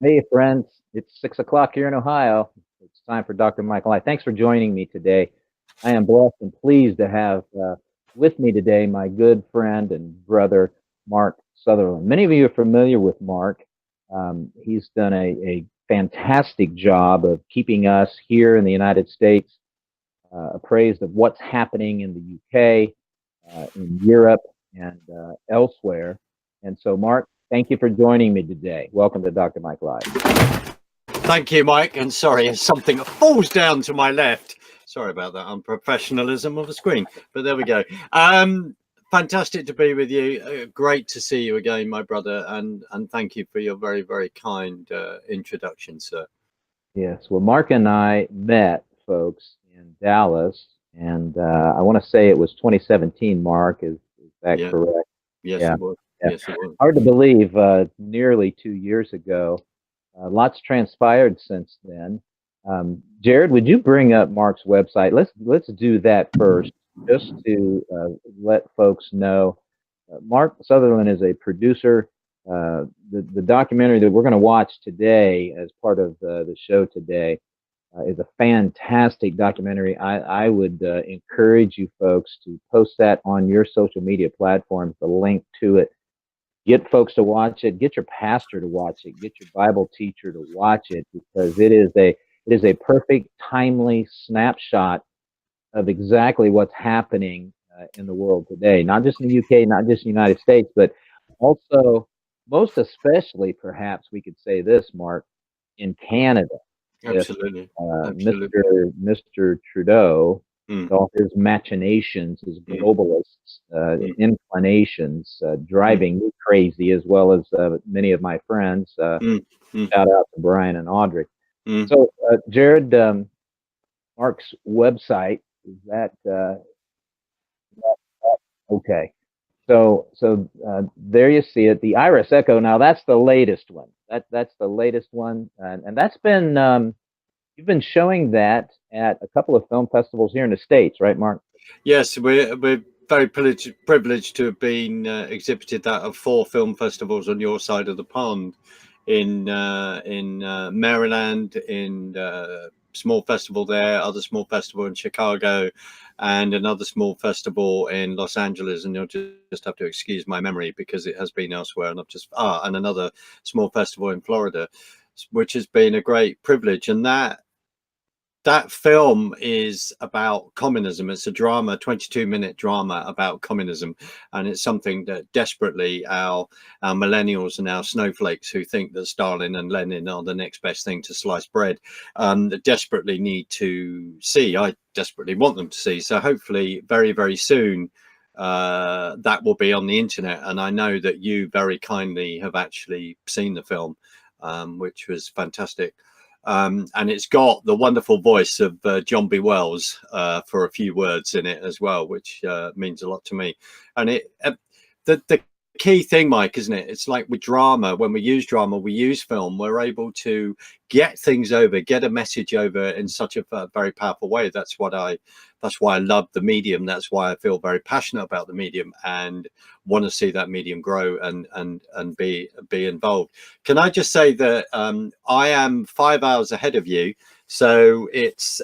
Hey, friends, it's 6 o'clock here in Ohio. It's time for Dr. Michael I. Thanks for joining me today. I am blessed and pleased to have with me today my good friend and brother, Mark Sutherland. Many of you are familiar with Mark. He's done a fantastic job of keeping us here in the United States appraised of what's happening in the UK, in Europe, and elsewhere. And so, Mark, thank you for joining me today. Welcome to Dr. Mike Live. Thank you, Mike. And sorry, something falls down to my left. Sorry about that unprofessionalism of the screen, but there we go. Fantastic to be with you. Great to see you again, my brother. And thank you for your very, very kind introduction, sir. Yes. Well, Mark and I met, folks, in Dallas, and I want to say it was 2017. Mark, is that correct? Yes, Yeah. it was. Yeah. Yes, it was. Hard to believe. Nearly 2 years ago. Lots transpired since then. Jared, would you bring up Mark's website? Let's do that first, just to let folks know. Mark Sutherland is a producer. The documentary that we're going to watch today, as part of the show today, is a fantastic documentary. I would encourage you folks to post that on your social media platforms, the link to it. Get folks to watch it. Get your pastor to watch it. Get your Bible teacher to watch it, because it is a perfect, timely snapshot of exactly what's happening in the world today. Not just in the UK, not just in the United States, but also, most especially, perhaps we could say this, Mark, in Canada. Absolutely. Mr. Trudeau, with all his machinations, his globalist inclinations, driving me crazy, as well as many of my friends. Shout out to Brian and Audrey. So, Jared, Mark's website, is that okay? So there you see it, the Iris Echo. Now that's the latest one. That's the latest one, and that's been you've been showing that at a couple of film festivals here in the States, right, Mark? Yes, we're very privileged to have been exhibited that at 4 film festivals on your side of the pond, in Maryland, in small festival there, other small festival in Chicago, and another small festival in Los Angeles. And you'll just have to excuse my memory because it has been elsewhere. And I've just and another small festival in Florida, which has been a great privilege. And that film is about communism. It's a drama, 22-minute drama about communism, and it's something that desperately our millennials and our snowflakes who think that Stalin and Lenin are the next best thing to sliced bread desperately need to see. I desperately want them to see. So hopefully very, very soon that will be on the internet. And I know that you very kindly have actually seen the film, which was fantastic. And it's got the wonderful voice of John B. Wells for a few words in it as well, which means a lot to me. And the key thing, Mike, isn't it? It's like with drama, when we use drama, we use film, we're able to get things over, get a message over in such a very powerful way. That's why I love the medium. That's why I feel very passionate about the medium and want to see that medium grow and be involved. Can I just say that I am 5 hours ahead of you, so it's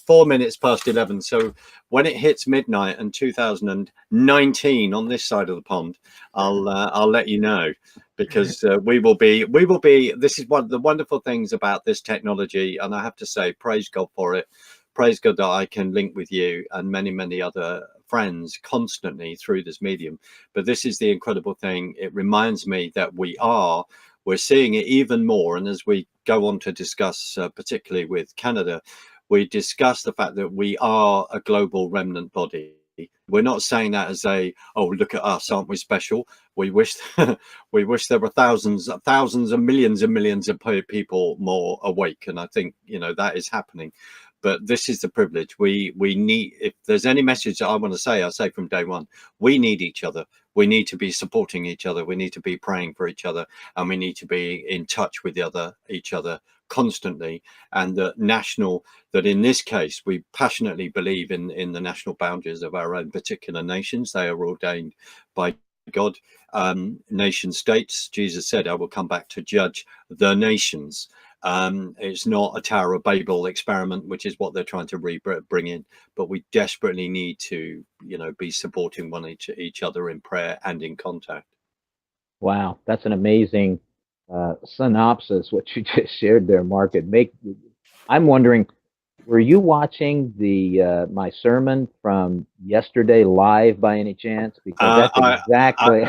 4 minutes past 11. So when it hits midnight in 2019 on this side of the pond, I'll let you know, because we will be. This is one of the wonderful things about this technology, and I have to say, praise God for it. Praise God that I can link with you and many other friends constantly through this medium. But this is the incredible thing. It reminds me that we're seeing it even more. And as we go on to discuss, particularly with Canada, we discuss the fact that we are a global remnant body. We're not saying that as oh, look at us, aren't we special? We wish we wish there were thousands and millions of people more awake. And I think, that is happening. But this is the privilege. We need, if there's any message that I want to say, I'll say from day one, we need each other. We need to be supporting each other. We need to be praying for each other, and we need to be in touch with each other constantly. And that in this case, we passionately believe in the national boundaries of our own particular nations. They are ordained by God, nation states. Jesus said, I will come back to judge the nations. It's not a Tower of Babel experiment, which is what they're trying to bring in. But we desperately need to, be supporting each other in prayer and in contact. Wow, that's an amazing synopsis, what you just shared there, Mark. I'm wondering, were you watching the my sermon from yesterday live by any chance? Because that's exactly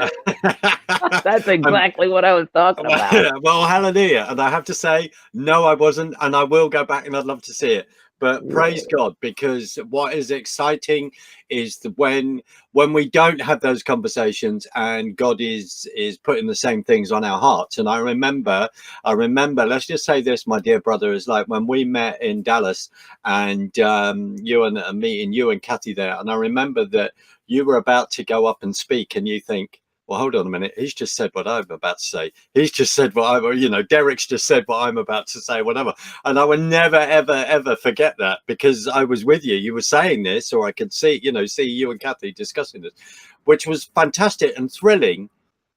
that's exactly what I was talking about. Well, hallelujah. And I have to say, no, I wasn't. And I will go back and I'd love to see it. But praise God, because what is exciting is when we don't have those conversations and God is putting the same things on our hearts. And I remember, let's just say this, my dear brother, is like when we met in Dallas and you and Kathy there. And I remember that you were about to go up and speak and you think, well, hold on a minute. He's just said what I'm about to say. He's just said Derek's just said what I'm about to say, whatever. And I will never, ever, ever forget that, because I was with you. You were saying this, or I could see you and Kathy discussing this, which was fantastic and thrilling,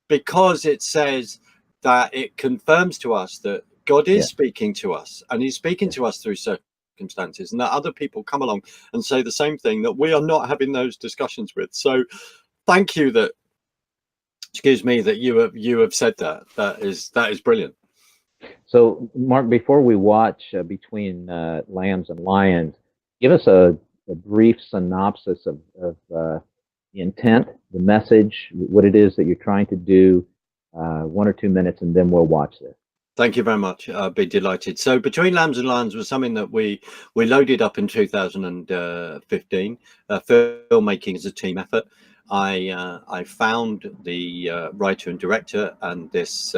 because it says that it confirms to us that God is speaking to us, and he's speaking to us through circumstances, and that other people come along and say the same thing that we are not having those discussions with. So thank you that you have said that. That is brilliant. So, Mark, before we watch Between Lambs and Lions, give us a brief synopsis of the intent, the message, what it is that you're trying to do, 1 or 2 minutes, and then we'll watch this. Thank you very much. I'd be delighted. So Between Lambs and Lions was something that we loaded up in 2015. Filmmaking is a team effort. I found the writer and director and this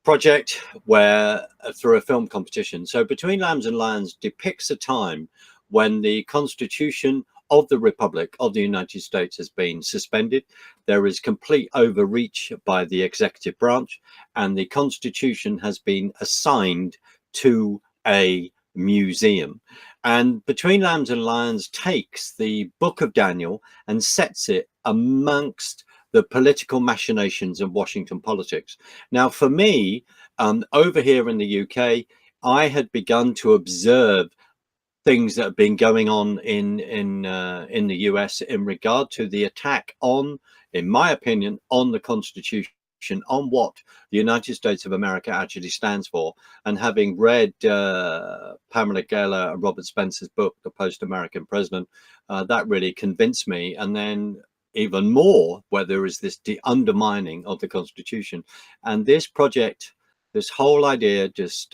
project where through a film competition. So Between Lambs and Lions depicts a time when the Constitution of the Republic of the United States has been suspended. There is complete overreach by the executive branch, and the Constitution has been assigned to a museum. And Between Lambs and Lions takes the book of Daniel and sets it amongst the political machinations of Washington politics. Now, for me, over here in the UK, I had begun to observe things that have been going on in the US in regard to the attack on, in my opinion, on the Constitution, on what the United States of America actually stands for. And having read Pamela Geller and Robert Spencer's book, The Post-American President, that really convinced me. And then even more, where there is this undermining of the Constitution. And this project, this whole idea,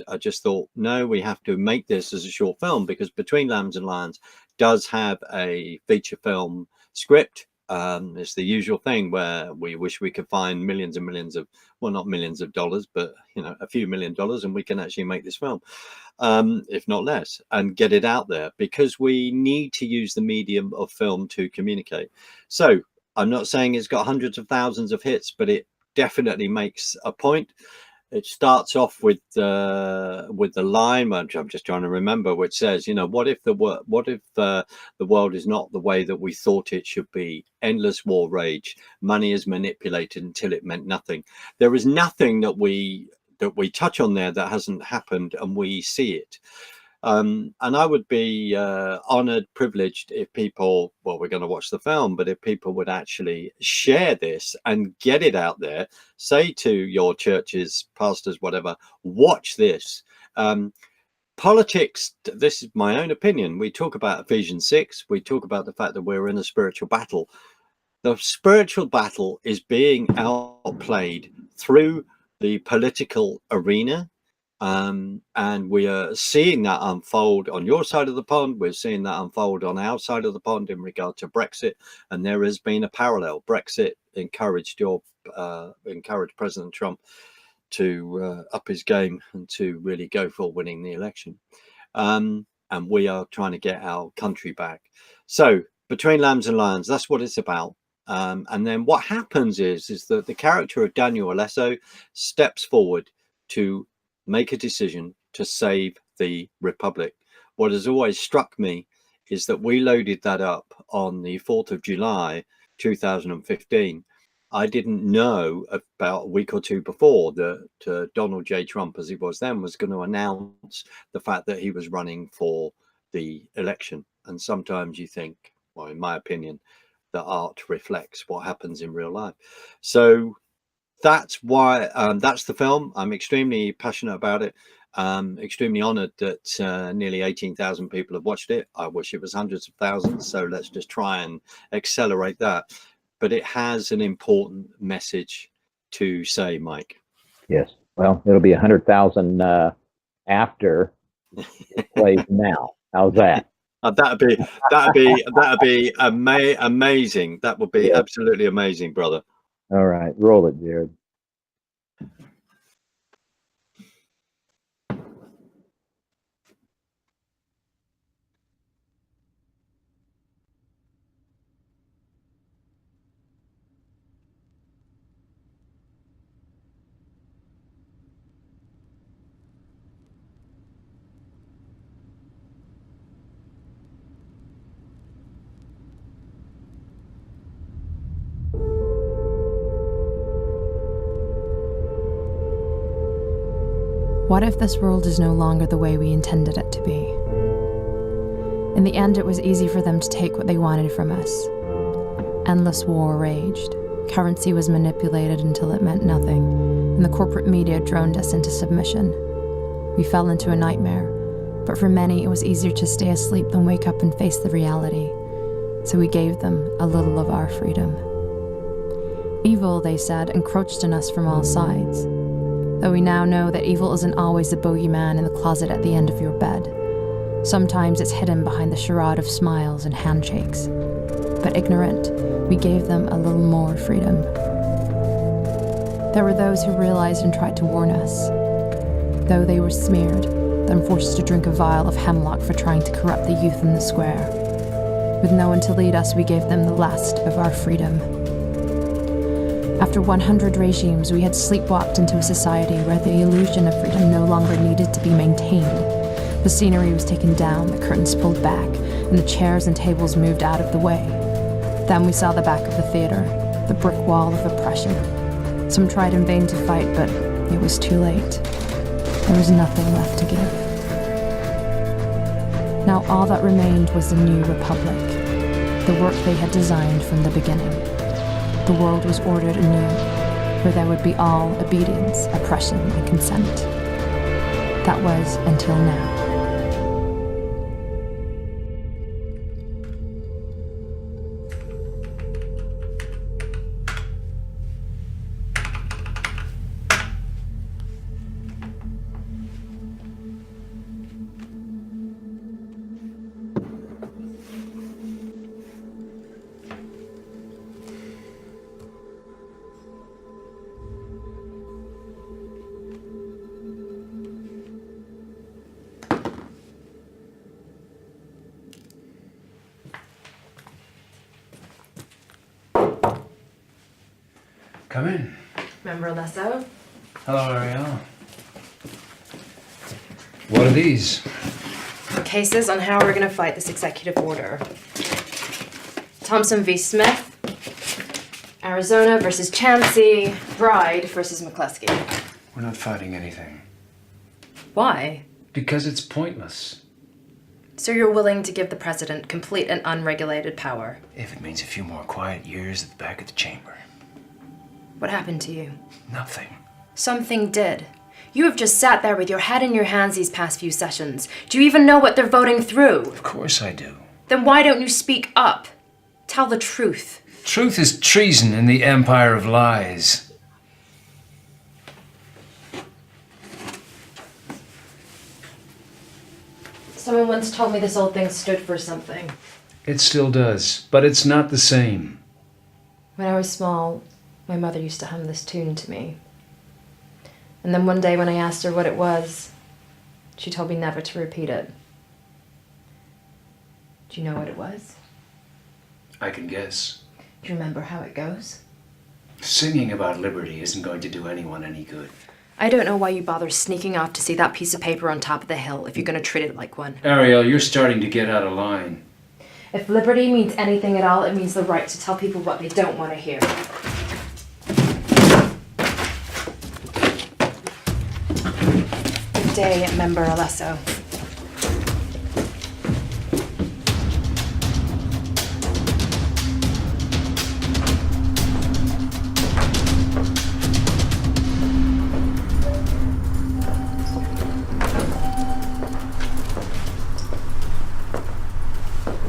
I just thought, no, we have to make this as a short film, because Between Lambs and Lions does have a feature film script. It's the usual thing where we wish we could find millions and millions of, well, not millions of dollars, but a few $1 million, and we can actually make this film, if not less, and get it out there, because we need to use the medium of film to communicate. So I'm not saying it's got hundreds of thousands of hits, but it definitely makes a point. It starts off with the line, which I'm just trying to remember, which says, what if the world is not the way that we thought it should be? Endless war rage, money is manipulated until it meant nothing. There is nothing that we touch on there that hasn't happened, and we see it. And I would be honored, privileged if people, well, we're going to watch the film, but if people would actually share this and get it out there, say to your churches, pastors, whatever, watch this. Politics, this is my own opinion. We talk about Ephesians 6. We talk about the fact that we're in a spiritual battle. The spiritual battle is being outplayed through the political arena. And we are seeing that unfold on your side of the pond. We're seeing that unfold on our side of the pond in regard to Brexit. And there has been a parallel. Brexit encouraged President Trump to up his game and to really go for winning the election. And we are trying to get our country back. So Between Lambs and Lions, that's what it's about. And then what happens is that the character of Daniel Alesso steps forward to make a decision to save the Republic. What has always struck me is that we loaded that up on the 4th of July 2015. I didn't know about a week or two before that Donald J. Trump, as he was then, was going to announce the fact that he was running for the election. And sometimes you think, well, in my opinion, that art reflects what happens in real life. So that's why that's the film. I'm extremely passionate about it. Extremely honored that nearly 18,000 people have watched it. I wish it was hundreds of thousands. So let's just try and accelerate that. But it has an important message to say, Mike. Yes. Well, it'll be 100,000 after it plays now. How's that? That'd be amazing. That would be absolutely amazing, brother. All right, roll it, Jared. What if this world is no longer the way we intended it to be? In the end, it was easy for them to take what they wanted from us. Endless war raged. Currency was manipulated until it meant nothing, and the corporate media droned us into submission. We fell into a nightmare, but for many it was easier to stay asleep than wake up and face the reality. So we gave them a little of our freedom. Evil, they said, encroached on us from all sides. Though we now know that evil isn't always the bogeyman in the closet at the end of your bed. Sometimes it's hidden behind the charade of smiles and handshakes. But ignorant, we gave them a little more freedom. There were those who realized and tried to warn us. Though they were smeared, then forced to drink a vial of hemlock for trying to corrupt the youth in the square. With no one to lead us, we gave them the last of our freedom. After 100 regimes, we had sleepwalked into a society where the illusion of freedom no longer needed to be maintained. The scenery was taken down, the curtains pulled back, and the chairs and tables moved out of the way. Then we saw the back of the theater, the brick wall of oppression. Some tried in vain to fight, but it was too late. There was nothing left to give. Now all that remained was the new republic, the work they had designed from the beginning. The world was ordered anew, where there would be all obedience, oppression, and consent. That was until now. Come in. Remember Lesso? Hello, Ariel. What are these? Cases on how we're going to fight this executive order. Thompson v. Smith, Arizona versus Chansey, Bride versus McCluskey. We're not fighting anything. Why? Because it's pointless. So you're willing to give the president complete and unregulated power? If it means a few more quiet years at the back of the chamber. What happened to you? Nothing. Something did. You have just sat there with your head in your hands these past few sessions. Do you even know what they're voting through? Of course I do. Then why don't you speak up? Tell the truth. Truth is treason in the empire of lies. Someone once told me this old thing stood for something. It still does, but it's not the same. When I was small, my mother used to hum this tune to me. And then one day when I asked her what it was, she told me never to repeat it. Do you know what it was? I can guess. Do you remember how it goes? Singing about liberty isn't going to do anyone any good. I don't know why you bother sneaking off to see that piece of paper on top of the hill if you're going to treat it like one. Ariel, you're starting to get out of line. If liberty means anything at all, it means the right to tell people what they don't want to hear. Good day, Member Alesso.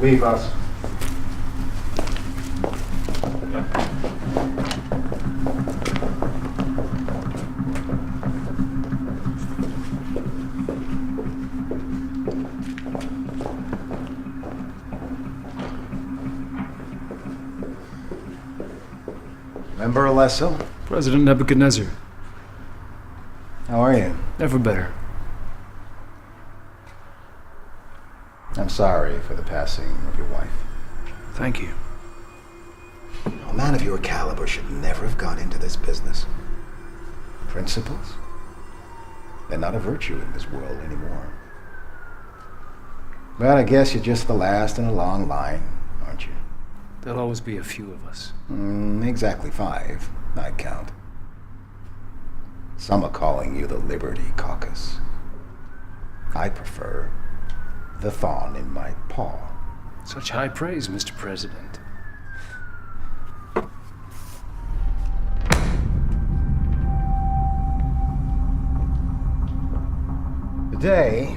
Leave us. Member Alesso, President Nebuchadnezzar. how are you? Never better. I'm sorry for the passing of your wife. Thank you. A man of your caliber should never have gone into this business. Principles? They're not a virtue in this world anymore. But I guess you're just the last in a long line, aren't you? There'll always be a few of us. Exactly 5, I count. Some are calling you the Liberty Caucus. I prefer the thorn in my paw. Such high praise, Mr. President. Today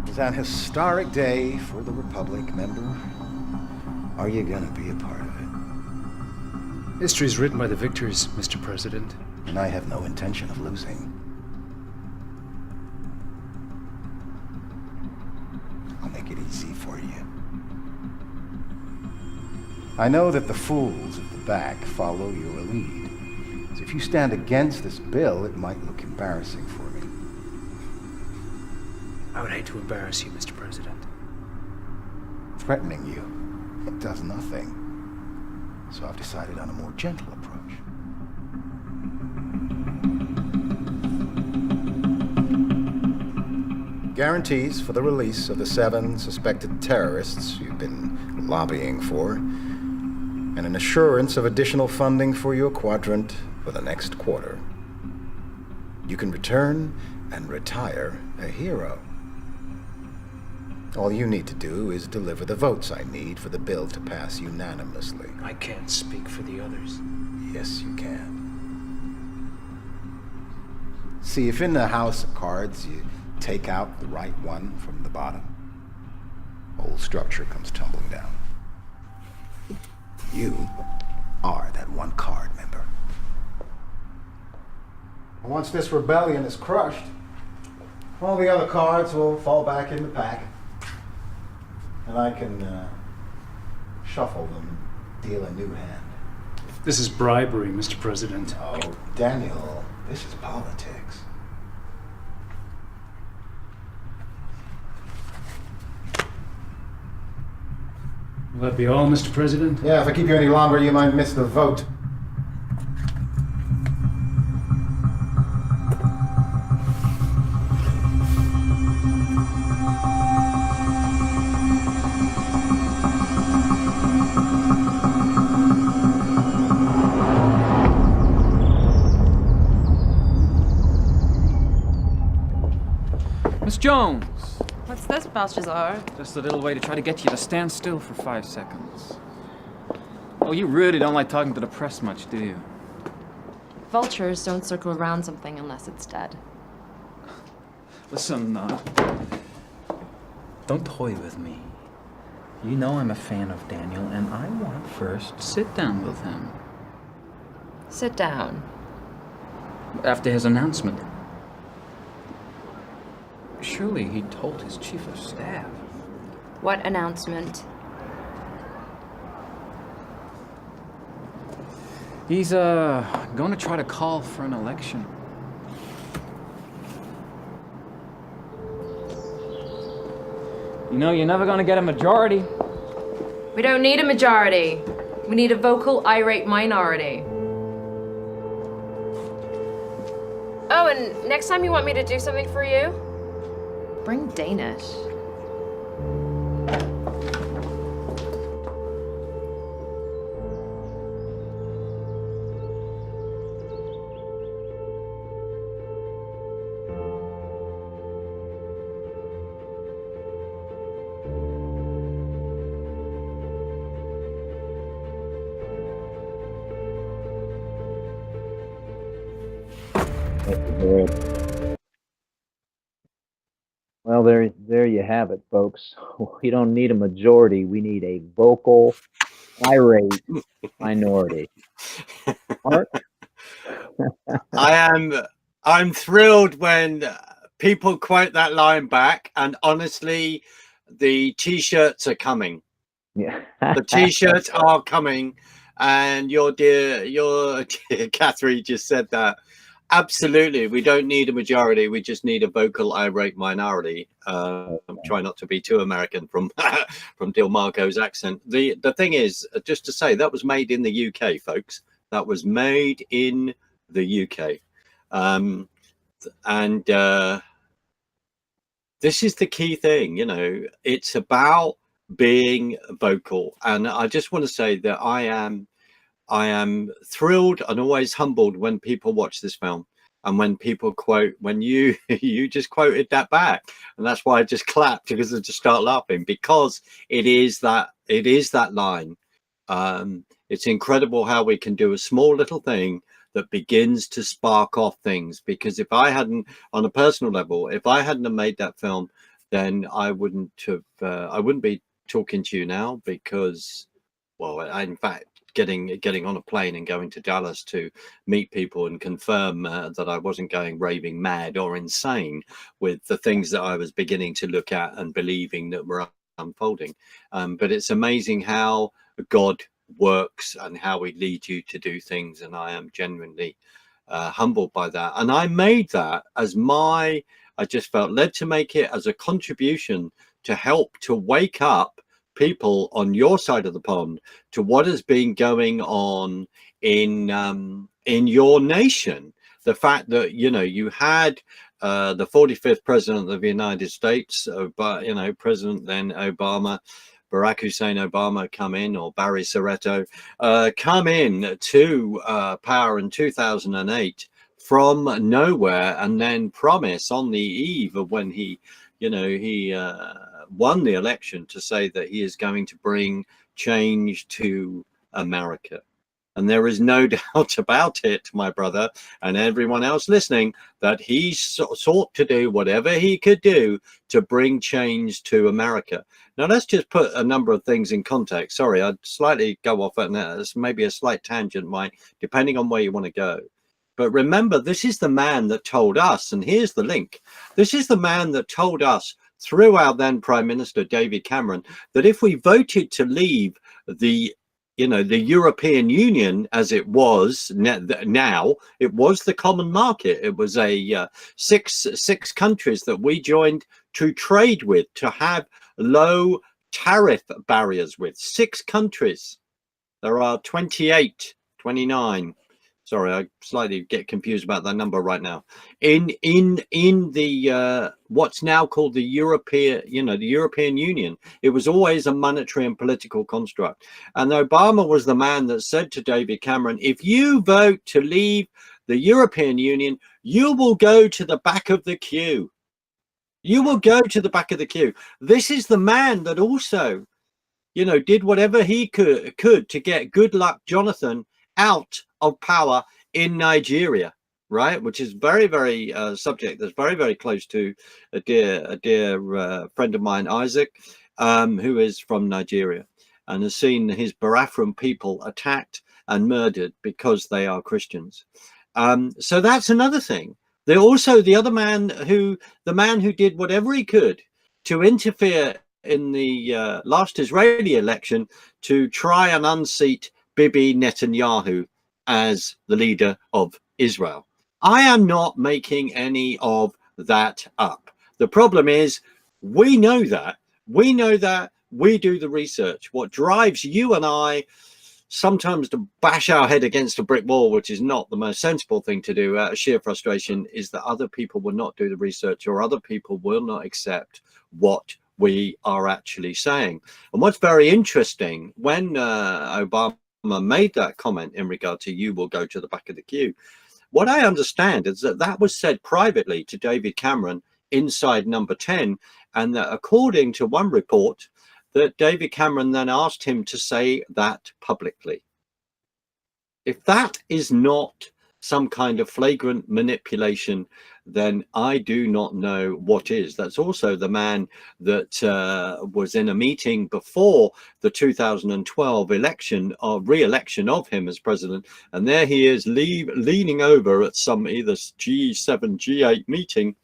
is an historic day for the Republic, member. Are you gonna be a part of it? History's written by the victors, Mr. President. And I have no intention of losing. I'll make it easy for you. I know that the fools at the back follow your lead. So if you stand against this bill, it might look embarrassing for me. I would hate to embarrass you, Mr. President. Threatening you, it does nothing. So I've decided on a more gentle approach. Guarantees for the release of the 7 suspected terrorists you've been lobbying for, and an assurance of additional funding for your quadrant for the next quarter. You can return and retire a hero. All you need to do is deliver the votes I need for the bill to pass unanimously. I can't speak for the others. Yes, you can. See, if in the house of cards you take out the right one from the bottom, whole structure comes tumbling down. You are that one card, member. Once this rebellion is crushed, all the other cards will fall back in the pack. And I can shuffle them and deal a new hand. This is bribery, Mr. President. Oh, Daniel, this is politics. Will that be all, Mr. President? Yeah, if I keep you any longer, you might miss the vote. Miss Jones! What's this, Belshazzar? Just a little way to try to get you to stand still for 5 seconds. Oh, you really don't like talking to the press much, do you? Vultures don't circle around something unless it's dead. Listen, don't toy with me. You know I'm a fan of Daniel, and I want first to sit down with him. Sit down. After his announcement. Surely he told his chief of staff. What announcement? He's, gonna try to call for an election. You know, you're never gonna get a majority. We don't need a majority. We need a vocal, irate minority. Oh, and next time you want me to do something for you, bring Danish. Thank you, Jared. Well, there you have it, folks. We don't need a majority. We need a vocal, irate minority. Mark? I'm thrilled when people quote that line back, and honestly, the t-shirts are coming. Yeah. The t-shirts are coming, and your dear Catherine just said that. Absolutely, we don't need a majority. We just need a vocal, irate minority. Try not to be too American from from Marco's accent. The thing is, just to say, that was made in the UK, folks. That was made in the UK, and this is the key thing. You know, it's about being vocal, and I just want to say that I am thrilled and always humbled when people watch this film and when people quote, when you just quoted that back, and that's why I just clapped, because I just start laughing, because it is that line. It's incredible how we can do a small little thing that begins to spark off things. Because if I hadn't, on a personal level, if I hadn't have made that film, then I wouldn't be talking to you now, because, well, in fact, getting on a plane and going to Dallas to meet people and confirm that I wasn't going raving mad or insane with the things that I was beginning to look at and believing that were unfolding. But it's amazing how God works and how he leads you to do things, and I am genuinely humbled by that. And I made that as I just felt led to make it as a contribution to help to wake up people on your side of the pond to what has been going on in your nation. The fact that, you know, you had the 45th president of the United States, but, you know, President then Obama, Barack Hussein Obama, come in, or Barry Soretto come in to power in 2008 from nowhere, and then promise on the eve of when he won the election to say that he is going to bring change to America. And there is no doubt about it, my brother, and everyone else listening, that he sought to do whatever he could do to bring change to America. Now, let's just put a number of things in context. Sorry, I'd slightly go off at that. It's maybe a slight tangent, Mike, depending on where you want to go. But remember, this is the man that told us, and here's the link. This is the man that told us, through our then Prime Minister, David Cameron, that if we voted to leave the European Union, as it was now, it was the common market. It was a six countries that we joined to trade with, to have low tariff barriers with. 6 countries. There are 29. Sorry, I slightly get confused about that number right now. In the what's now called the European Union, it was always a monetary and political construct. And Obama was the man that said to David Cameron, if you vote to leave the European Union, you will go to the back of the queue. You will go to the back of the queue. This is the man that also, did whatever he could to get Goodluck Jonathan out of power in Nigeria, right? Which is very, very subject that's very, very close to a dear friend of mine, Isaac, who is from Nigeria and has seen his Biafran people attacked and murdered because they are Christians. So that's another thing. They're also the man who did whatever he could to interfere in the last Israeli election to try and unseat Bibi Netanyahu as the leader of Israel. I am not making any of that up. The problem is, we know that, we do the research. What drives you and I sometimes to bash our head against a brick wall, which is not the most sensible thing to do out of sheer frustration, is that other people will not do the research, or other people will not accept what we are actually saying. And what's very interesting, when Obama made that comment in regard to you will go to the back of the queue, what I understand is that was said privately to David Cameron inside Number 10, and that according to one report, that David Cameron then asked him to say that publicly. If that is not some kind of flagrant manipulation, then I do not know what is. That's also the man that was in a meeting before the 2012 election or re-election of him as president, and there he is leaning over at some either G7, G8 meeting.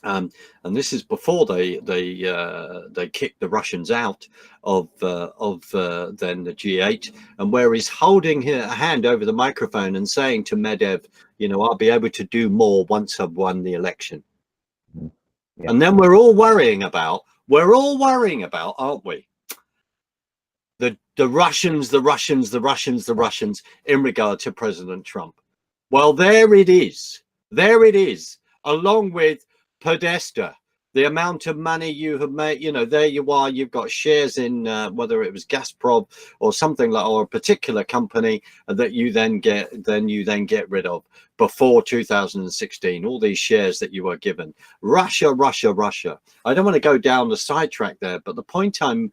And this is before they kicked the Russians out of then the G8, and where he's holding a hand over the microphone and saying to Medvedev, you know, I'll be able to do more once I've won the election. Yeah. And then we're all worrying about, aren't we? The Russians in regard to President Trump. Well, there it is, along with Podesta, the amount of money you have made. You know, there you are, you've got shares in whether it was Gazprom or something like, or a particular company that you then get rid of before 2016, all these shares that you were given. Russia. I don't want to go down the sidetrack there, but the point I'm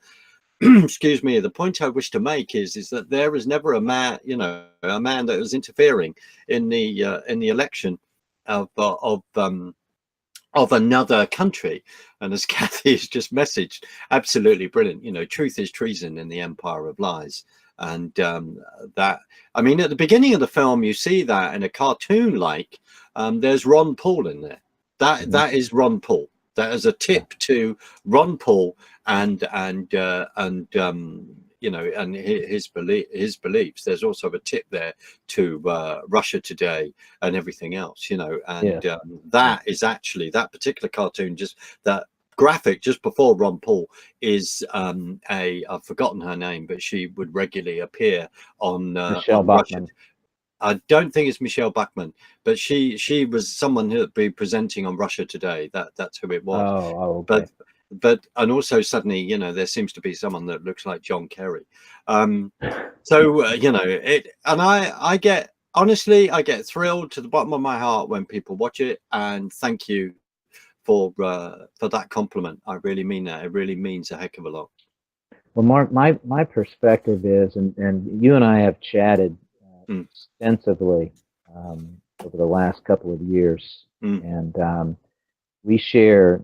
excuse me, the point I wish to make is that there is never a man, you know, a man that was interfering in the election of another country. And as Kathy has just messaged, absolutely brilliant. You know, truth is treason in the empire of lies. And that, I mean, at the beginning of the film, you see that in a cartoon, like there's Ron Paul in there. That is Ron Paul. That is a tip to Ron Paul and you know, and his beliefs. There's also a tip there to Russia Today and everything else, you know, and that is actually, that particular cartoon, just that graphic just before Ron Paul is I've forgotten her name, but she would regularly appear on Michelle Bachmann. I don't think it's Michelle Bachmann, but she was someone who'd be presenting on Russia Today. That's who it was. Oh, okay. But and also suddenly, you know, there seems to be someone that looks like John Kerry. So you know, it, and I get, honestly, I get thrilled to the bottom of my heart when people watch it, and thank you for that compliment. I really mean that. It really means a heck of a lot. Well, Mark, my perspective is, and you and I have chatted extensively over the last couple of years, and we share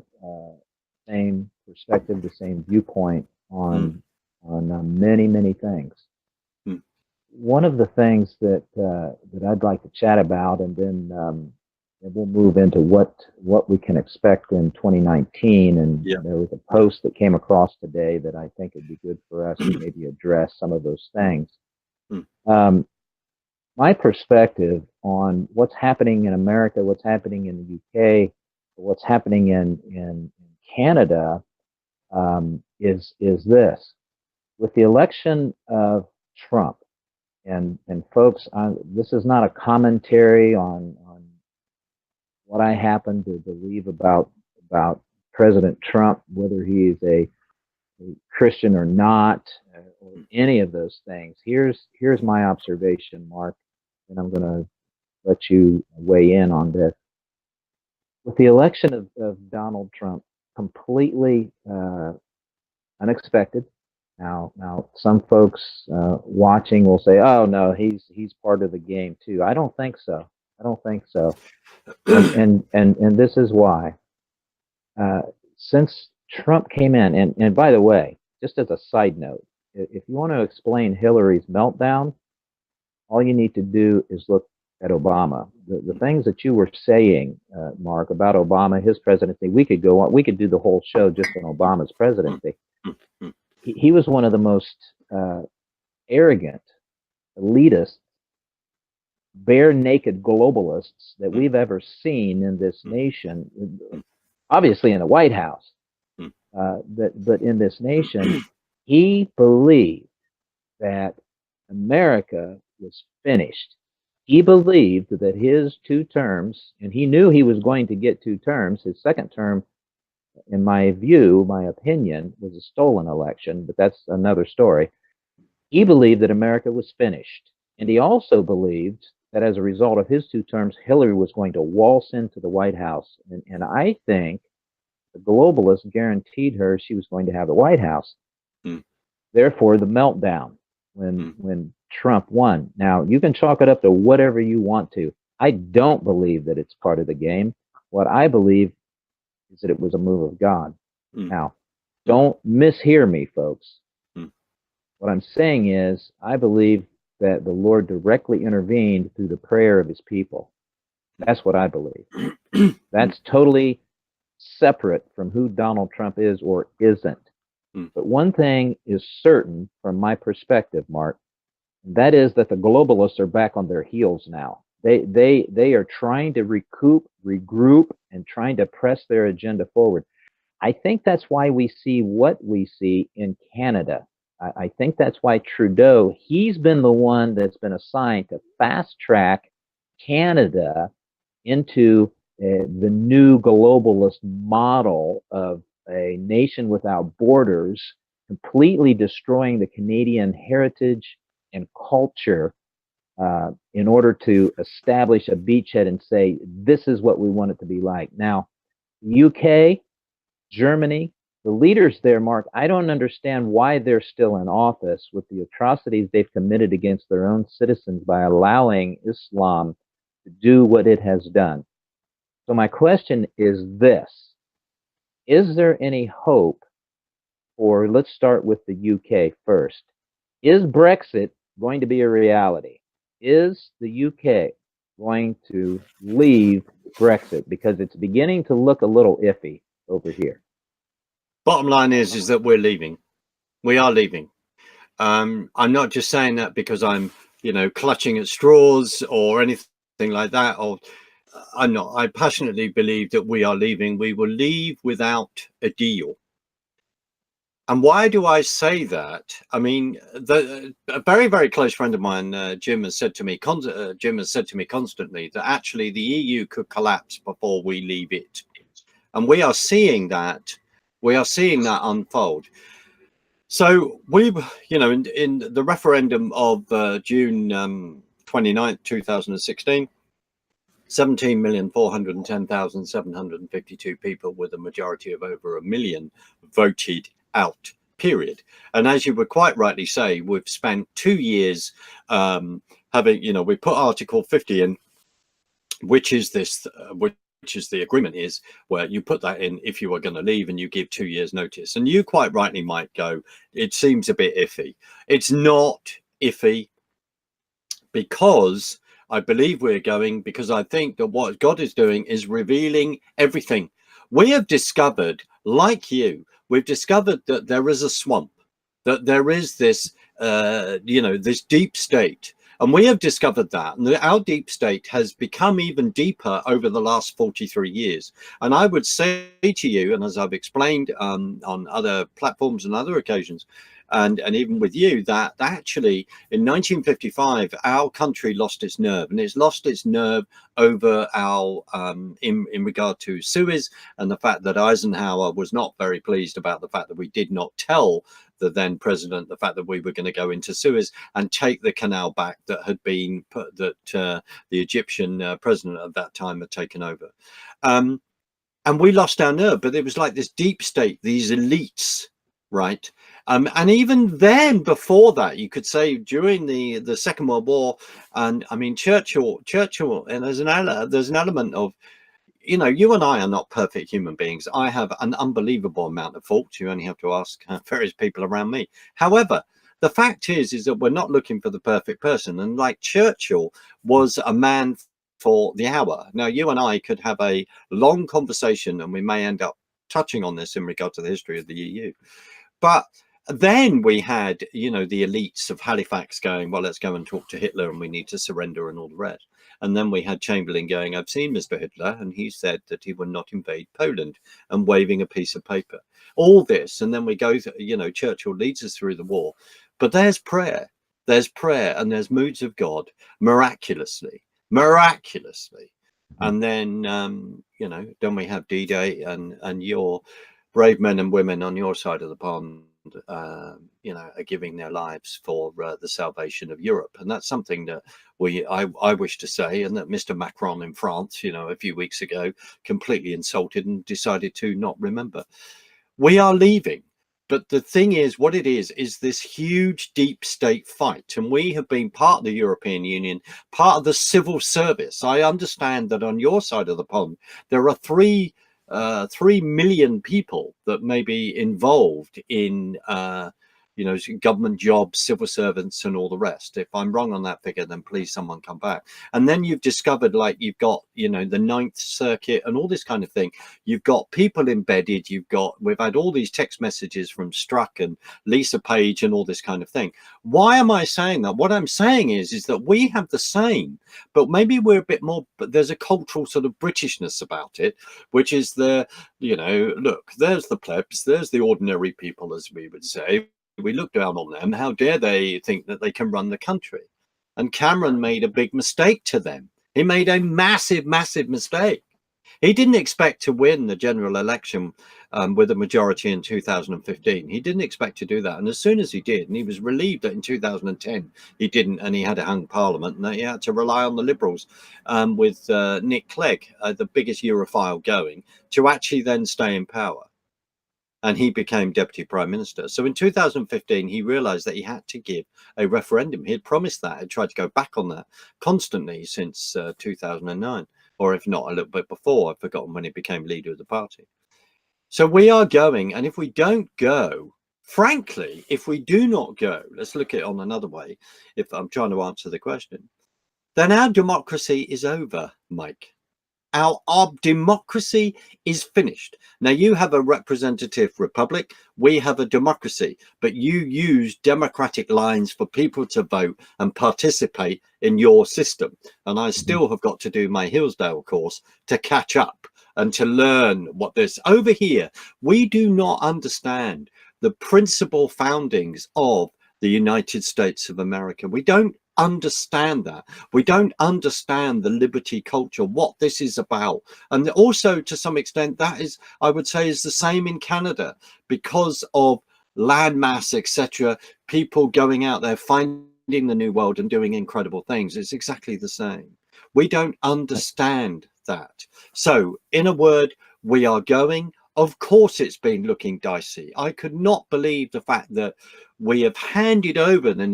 same perspective, the same viewpoint on many things. One of the things that I'd like to chat about, and then we'll move into what we can expect in 2019. And there was a post that came across today that I think would be good for us to maybe address some of those things. My perspective on what's happening in America, what's happening in the UK, what's happening in Canada is this: with the election of Trump, and folks, this is not a commentary on what I happen to believe about President Trump, whether he's a Christian or not, or any of those things. Here's my observation, Mark, and I'm going to let you weigh in on this. With the election of Donald Trump, completely unexpected. Now, some folks watching will say, "Oh no, he's part of the game too." I don't think so. And this is why. Since Trump came in, and by the way, just as a side note, if you want to explain Hillary's meltdown, all you need to do is look at Obama. The things that you were saying, Mark, about Obama, his presidency, we could go on. We could do the whole show just on Obama's presidency. He was one of the most arrogant, elitist, bare naked globalists that we've ever seen in this nation. Obviously, in the White House, but in this nation, he believed that America was finished. He believed that his 2 terms, and he knew he was going to get 2 terms. His second term, in my view, my opinion, was a stolen election, but that's another story. He believed that America was finished. And he also believed that as a result of his 2 terms, Hillary was going to waltz into the White House. And I think the globalists guaranteed her she was going to have the White House. Therefore, the meltdown. when Trump won. Now, you can chalk it up to whatever you want to. I don't believe that it's part of the game. What I believe is that it was a move of God. Now, don't mishear me, folks. What I'm saying is, I believe that the Lord directly intervened through the prayer of his people. That's what I believe. That's totally separate from who Donald Trump is or isn't. But one thing is certain from my perspective, Mark, and that is that the globalists are back on their heels now. They are trying to regroup, and trying to press their agenda forward. I think that's why we see what we see in Canada. I think that's why Trudeau, he's been the one that's been assigned to fast track Canada into the new globalist model of a nation without borders, completely destroying the Canadian heritage and culture in order to establish a beachhead and say, this is what we want it to be like. Now, UK, Germany, the leaders there, Mark, I don't understand why they're still in office with the atrocities they've committed against their own citizens by allowing Islam to do what it has done. So my question is this: is there any hope, or let's start with the UK first. Is Brexit going to be a reality? Is the UK going to leave Brexit? Because it's beginning to look a little iffy over here. Bottom line is that we're leaving. We are leaving. I'm not just saying that because I'm, clutching at straws or anything like that. Or I'm not. I passionately believe that we are leaving. We will leave without a deal. And why do I say that? I mean, a very, very close friend of mine, Jim, has said to me constantly that actually the EU could collapse before we leave it, and we are seeing that. We are seeing that unfold. So we, in the referendum of June 29th, 2016, 17,410,752 people, with a majority of over 1 million, voted out, period. And as you would quite rightly say, we've spent 2 years having, we put Article 50 in, which is this, which is the agreement is where you put that in if you are going to leave and you give 2 years notice. And you quite rightly might go, it seems a bit iffy. It's not iffy, because I believe we're going, because I think that what God is doing is revealing everything. We have discovered, like you, we've discovered that there is a swamp, that there is this, this deep state. And we have discovered that. And our deep state has become even deeper over the last 43 years. And I would say to you, and as I've explained on other platforms and other occasions, and even with you, that actually in 1955 our country lost its nerve, and it's lost its nerve over our in regard to Suez, and the fact that Eisenhower was not very pleased about the fact that we did not tell the then president the fact that we were going to go into Suez and take the canal back that had been put, that the Egyptian president at that time had taken over, and we lost our nerve. But it was like this deep state, these elites, right? And even then, before that, you could say during the Second World War, and I mean Churchill, and there's an element of, you and I are not perfect human beings. I have an unbelievable amount of faults. You only have to ask various people around me. However, the fact is that we're not looking for the perfect person. And like Churchill was a man for the hour. Now, you and I could have a long conversation, and we may end up touching on this in regard to the history of the EU. But then we had, the elites of Halifax going, well, let's go and talk to Hitler and we need to surrender and all the rest. And then we had Chamberlain going, I've seen Mr. Hitler, and he said that he would not invade Poland, and waving a piece of paper. All this, and then we go, Churchill leads us through the war. But there's prayer, and there's moods of God, miraculously. And then, then we have D-Day and your brave men and women on your side of the pond, are giving their lives for the salvation of Europe. And that's something that I wish to say, and that Mr. Macron in France, a few weeks ago, completely insulted and decided to not remember. We are leaving. But the thing is, what it is this huge deep state fight. And we have been part of the European Union, part of the civil service. I understand that on your side of the pond, there are 3 million people that may be involved in government jobs, civil servants, and all the rest. If I'm wrong on that figure, then please someone come back. And then you've discovered, like, you've got, the Ninth Circuit and all this kind of thing. You've got people embedded. We've had all these text messages from Strzok and Lisa Page and all this kind of thing. Why am I saying that? What I'm saying is that we have the same, but maybe we're a bit more, but there's a cultural sort of Britishness about it, which is look, there's the plebs, there's the ordinary people, as we would say. We look down on them. How dare they think that they can run the country? And Cameron made a big mistake to them. He made a massive, massive mistake. He didn't expect to win the general election with a majority in 2015. He didn't expect to do that. And as soon as he did, and he was relieved that in 2010 he didn't, and he had a hung parliament, and that he had to rely on the Liberals with Nick Clegg, the biggest Europhile going, to actually then stay in power. And he became deputy prime minister. So in 2015, he realized that he had to give a referendum. He had promised that. He tried to go back on that constantly since 2009, or if not, a little bit before. I've forgotten when he became leader of the party. So we are going, and if we don't go, frankly, if we do not go, let's look at it on another way, if I'm trying to answer the question, then our democracy is over, Mike. Our democracy is finished. Now, you have a representative republic. We have a democracy, but you use democratic lines for people to vote and participate in your system. And I still have got to do my Hillsdale course to catch up and to learn what this over here. We do not understand the principal foundings of the United States of America. We don't understand that. We don't understand the liberty culture, what this is about. And also, to some extent, that is, I would say, is the same in Canada because of landmass, etc. People going out there, finding the new world and doing incredible things. It's exactly the same. We don't understand that. So, in a word, we are going. Of course, it's been looking dicey. I could not believe the fact that we have handed over the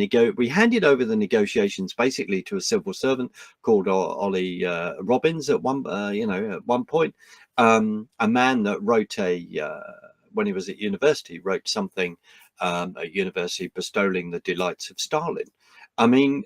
negotiations basically to a civil servant called Ollie Robbins at one point, a man that wrote when he was at university, wrote something at university bestowing the delights of Stalin. I mean,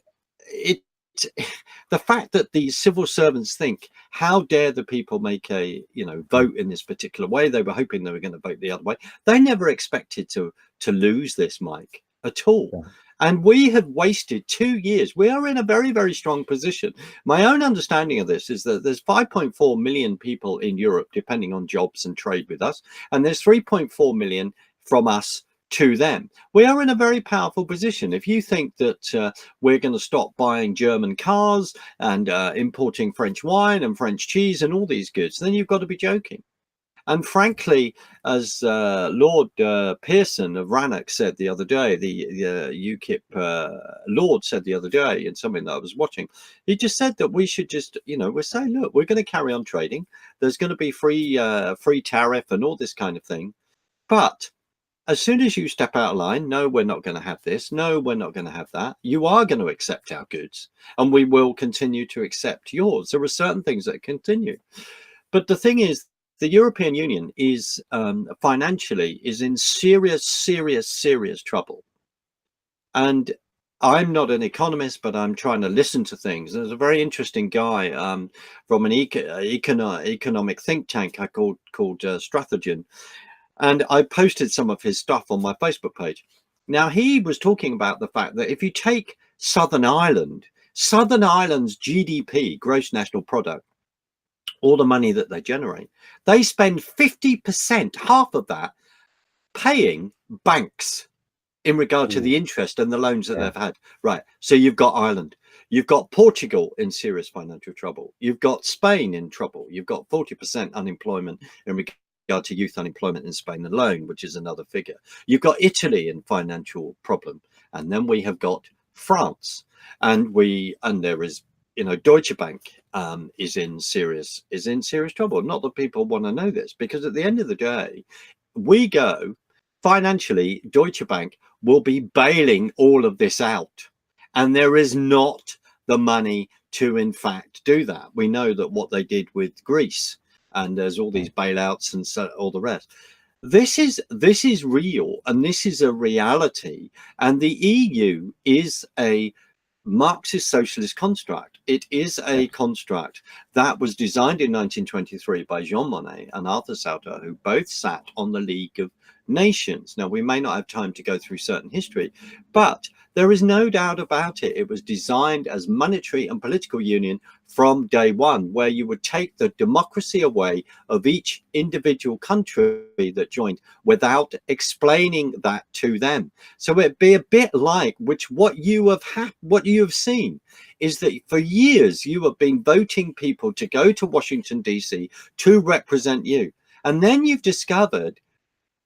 the fact that these civil servants think, how dare the people make a vote in this particular way? They were hoping they were going to vote the other way. They never expected to lose this, Mike, at all. Yeah. And we have wasted 2 years. We are in a very, very strong position. My own understanding of this is that there's 5.4 million people in Europe depending on jobs and trade with us, and there's 3.4 million from us to them. We are in a very powerful position. If you think that we're going to stop buying German cars and importing French wine and French cheese and all these goods, then you've got to be joking. And frankly, as Lord Pearson of Rannoch said the other day, the UKIP Lord said the other day in something that I was watching, he just said that we should just, we're saying, look, we're going to carry on trading. There's going to be free tariff and all this kind of thing. But as soon as you step out of line, no, we're not going to have this. No, we're not going to have that. You are going to accept our goods, and we will continue to accept yours. There are certain things that continue. But the thing is, the European Union is financially is in serious, serious, serious trouble. And I'm not an economist, but I'm trying to listen to things. There's a very interesting guy from an economic think tank called Strathagen. And I posted some of his stuff on my Facebook page. Now, he was talking about the fact that if you take Southern Ireland's GDP, gross national product, all the money that they generate, they spend 50%, half of that, paying banks in regard to the interest and the loans that they've had. Right. So you've got Ireland. You've got Portugal in serious financial trouble. You've got Spain in trouble. You've got 40% unemployment in regard to youth unemployment in Spain alone, which is another figure. You've got Italy in financial problem, and then we have got France, and there is Deutsche Bank is in serious trouble. Not that people want to know this, because at the end of the day, we go financially, Deutsche Bank will be bailing all of this out. And there is not the money to, in fact, do that. We know that what they did with Greece, and there's all these bailouts and so, all the rest. This is real, and this is a reality. And the EU is a Marxist socialist construct. It is a construct that was designed in 1923 by Jean Monnet and Arthur Sauter, who both sat on the League of Nations. Now, we may not have time to go through certain history, but there is no doubt about it. It was designed as monetary and political union from day one, where you would take the democracy away of each individual country that joined without explaining that to them. So it'd be a bit like what you have seen is that for years you have been voting people to go to Washington, D.C. to represent you. And then you've discovered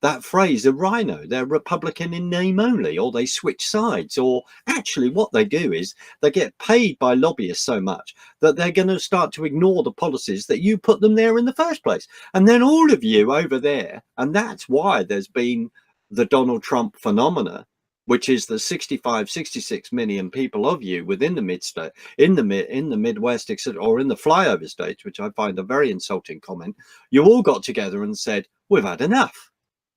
that phrase, a rhino, they're Republican in name only, or they switch sides, or actually what they do is they get paid by lobbyists so much that they're going to start to ignore the policies that you put them there in the first place. And then all of you over there, and that's why there's been the Donald Trump phenomena, which is the 65, 66 million people of you within the mid-state, in the Midwest, etc., or in the flyover states, which I find a very insulting comment. You all got together and said, we've had enough.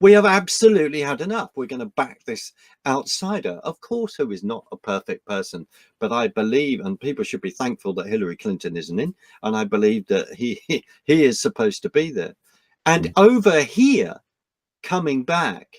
We have absolutely had enough. We're going to back this outsider, of course, who is not a perfect person. But I believe, and people should be thankful that Hillary Clinton isn't in, and I believe that he is supposed to be there. And over here, coming back,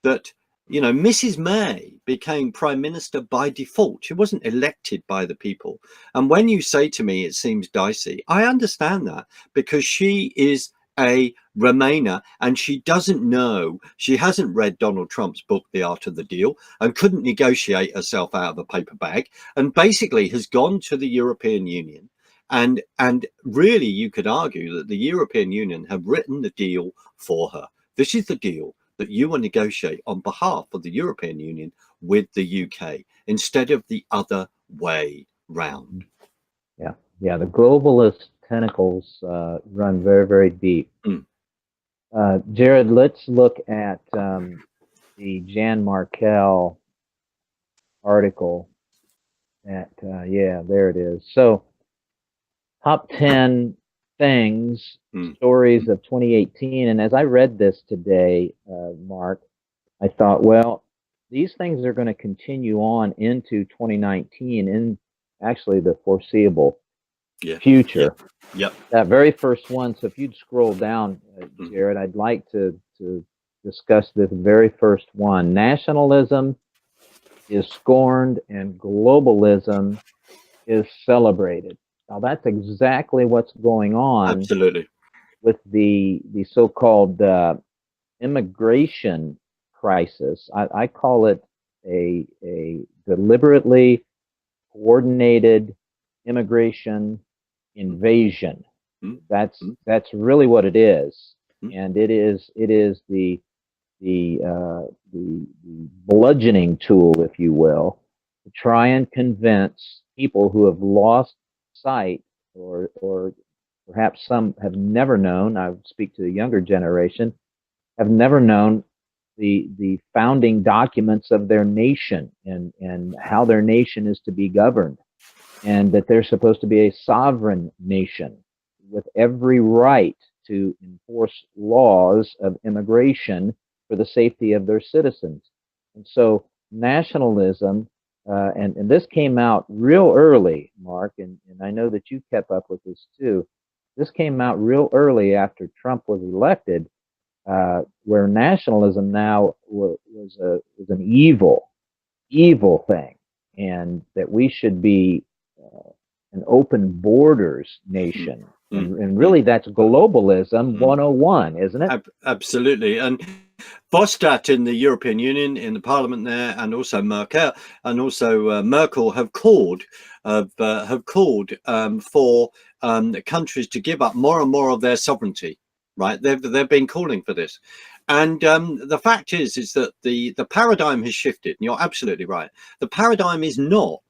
that, you know, Mrs. May became prime minister by default. She wasn't elected by the people. And when you say to me it seems dicey, I understand that, because she is a Remainer, and she doesn't know, she hasn't read Donald Trump's book, The Art of the Deal, and couldn't negotiate herself out of a paper bag, and basically has gone to the European Union. And really, you could argue that the European Union have written the deal for her. This is the deal that you will negotiate on behalf of the European Union with the UK, instead of the other way round. Yeah, the globalist tentacles run very, very deep. Jared, let's look at the Jan Markell article. Yeah, there it is. So, top 10 things, stories of 2018. And as I read this today, Mark, I thought, well, these things are going to continue on into 2019 in actually the foreseeable future. Yep. That very first one. So if you'd scroll down, Jared, I'd like to discuss this very first one. Nationalism is scorned and globalism is celebrated. Now that's exactly what's going on. Absolutely. With the so-called immigration crisis. I call it a deliberately coordinated immigration invasion. That's really what it is, and it is the bludgeoning tool, if you will, to try and convince people who have lost sight, or perhaps some have never known. I speak to the younger generation, have never known the founding documents of their nation and how their nation is to be governed. And that they're supposed to be a sovereign nation with every right to enforce laws of immigration for the safety of their citizens. And so nationalism, and this came out real early, Mark, and I know that you kept up with this too. This came out real early after Trump was elected, where nationalism now was an evil thing, and that we should be an open borders nation. And really that's globalism 101, isn't it? Absolutely. And Verhofstadt in the European Union, in the parliament there, and also Merkel have called for countries to give up more and more of their sovereignty. Right? They've been calling for this. And the fact is that the paradigm has shifted. And you're absolutely right. The paradigm is not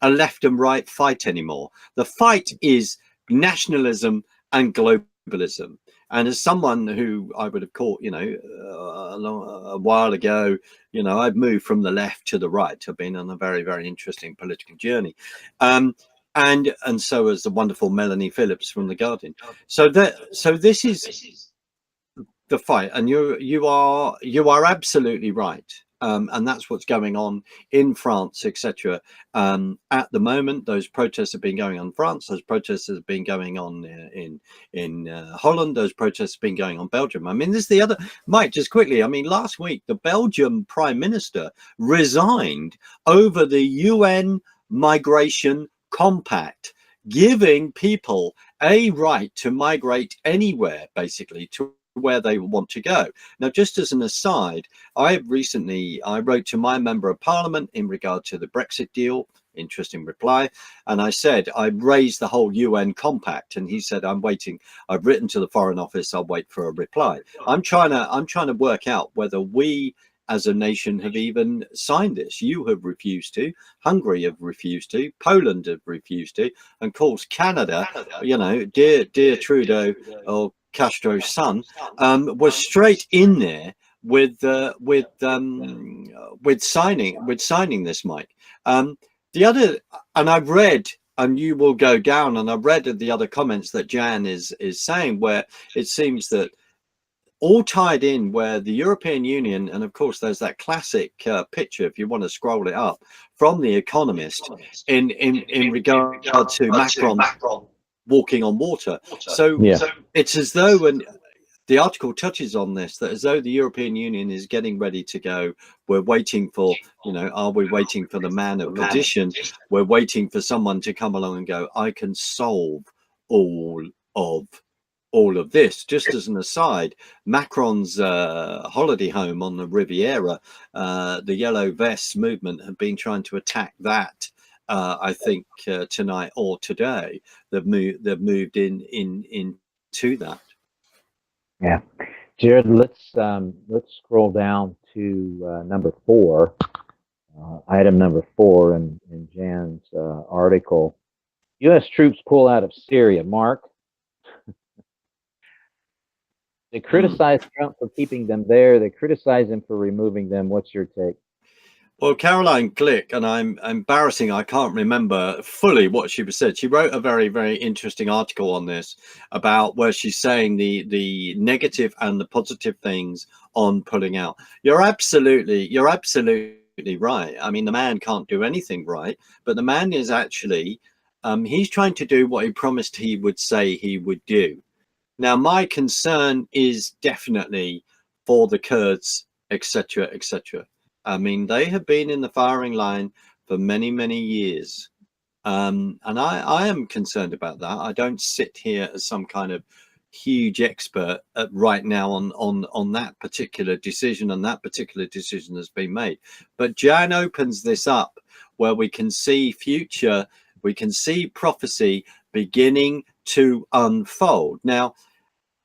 a left and right fight anymore. The fight is nationalism and globalism. globalism. And as someone who I would have caught, a while ago, I've moved from the left to the right. I've been on a very, very interesting political journey. And so has the wonderful Melanie Phillips from The Guardian. So this is the fight, and you are absolutely right. And that's what's going on in France, etc. At the moment, those protests have been going on in France. Those protests have been going on in Holland. Those protests have been going on in Belgium. I mean, this is the other. Mike, just quickly. I mean, last week the Belgian Prime Minister resigned over the UN Migration Compact, giving people a right to migrate anywhere, basically, to where they want to go. Now, just as an aside, I wrote to my member of parliament in regard to the Brexit deal. Interesting reply. And I said, I raised the whole UN compact, and he said, I'm waiting. I've written to the Foreign Office. I'll wait for a reply. I'm trying to work out whether we as a nation have even signed this. You have refused to, Hungary have refused to, Poland have refused to, and of course Canada, dear Trudeau or Castro's son, was straight in there with signing this, Mike. The other, and I've read, and you will go down, and I've read the other comments that Jan is saying, where it seems that all tied in, where the European Union, and of course there's that classic picture, if you want to scroll it up, from The Economist in regard to Macron walking on water. So it's as though, and the article touches on this, that as though the European Union is getting ready to go, we're waiting for, are we waiting for the man of perdition? We're waiting for someone to come along and go, I can solve all of this. Just as an aside, Macron's holiday home on the Riviera, the Yellow Vests movement have been trying to attack that. I think tonight or today they've moved into that. Yeah, Jared, let's scroll down to number 4, item number 4 in Jan's article. U.S. troops pull out of Syria. Mark, they criticize Trump for keeping them there. They criticize him for removing them. What's your take? Well, Caroline Glick, and I'm embarrassing, I can't remember fully what she said. She wrote a very, very interesting article on this, about where she's saying the negative and the positive things on pulling out. You're absolutely right. I mean, the man can't do anything right, but the man is actually, he's trying to do what he promised he would say he would do. Now, my concern is definitely for the Kurds, etc., etc. I mean, they have been in the firing line for many, many years. And I am concerned about that. I don't sit here as some kind of huge expert right now on that particular decision, and that particular decision has been made. But Jan opens this up where we can see future, we can see prophecy beginning to unfold. Now,